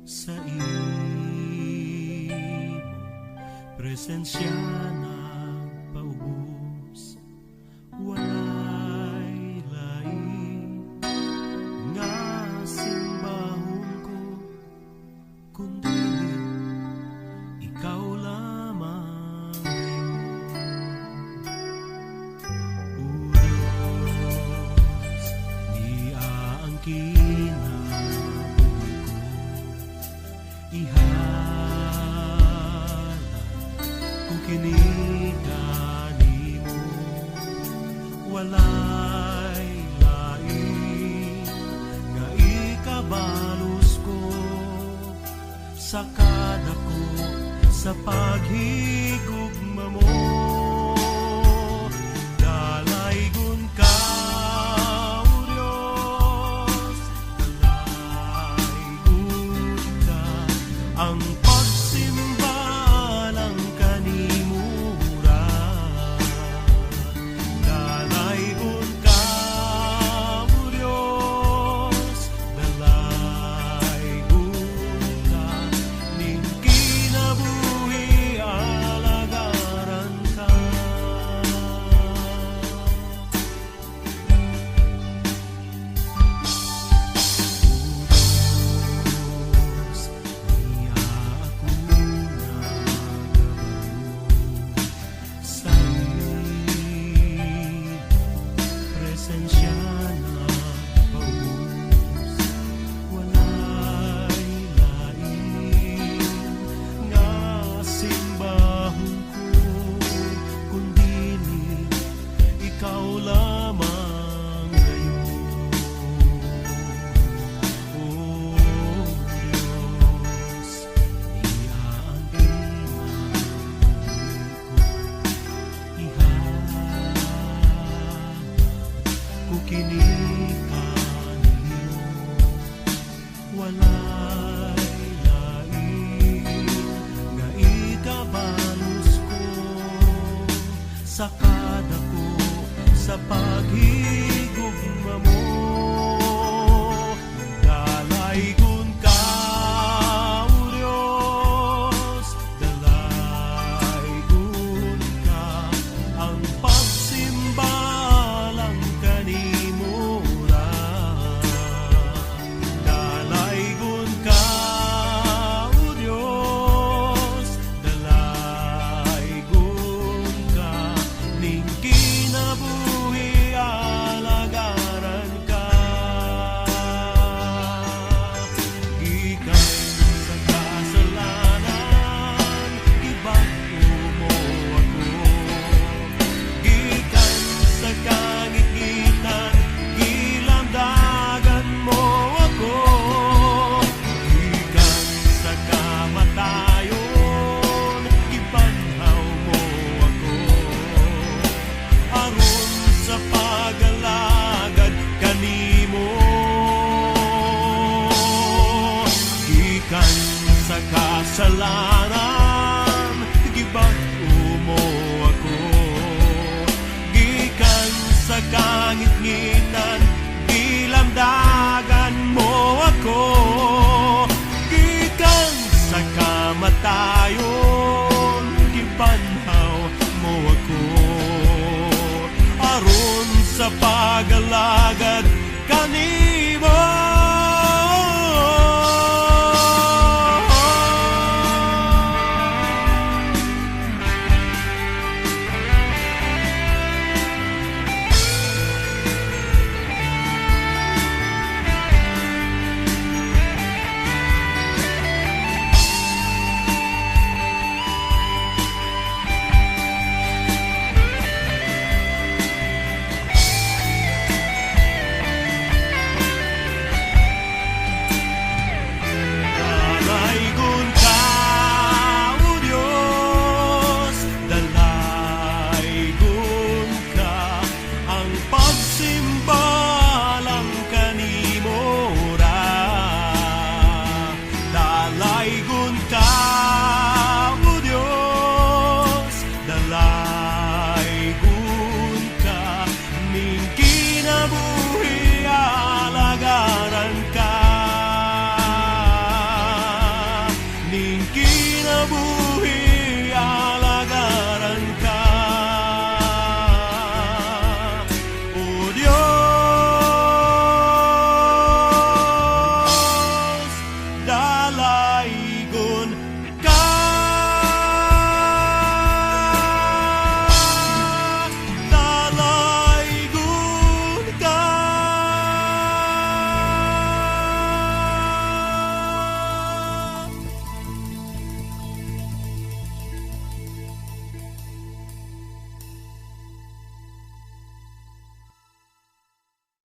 sa imo presensya nagpaubos, walay lain nga simbahon ko, kundi ikaw lamang ngayon. Uros niya ang kinabuhi ko, ihala kung kinigani mo, walay lain nga ikabalos ko, sakad ako sa paghigugma mo. Dalaygon ka, O Diyos, dalaygon ka, ang pagsimba lang kanimura. Dalaygon ka, O Diyos, dalaygon ka, ning kinabuhi alagaran ka. Uros niya ako nagabalo sa iyong presensya nagpaubos, walay lain nga simbahon ko, kundi ikaw lamang ngayon. O Diyos, niya ang kinabuhi ko, ihala kung kinikani mo, walay lain nga ikabalos ko, sakad ako sa paghigugma mo. Dalaygon ka, O Diyos, dalaygon ka, ang pagsimba lang kanimura. Dalaygon ka, O Diyos, dalaygon ka, ning kinabuhi alagaran ka. Gikan sa kasalanan, ibag-o mo ako. Gikan sa kangikitan, gilamdagan mo ako. Gikan sa kamatayon, ibanhaw mo ako. Aron sa pagalagad kanimo, gikan sa kasalanan, gibag-o mo ako. Gikan sa kangit-ngitan, gilamdagan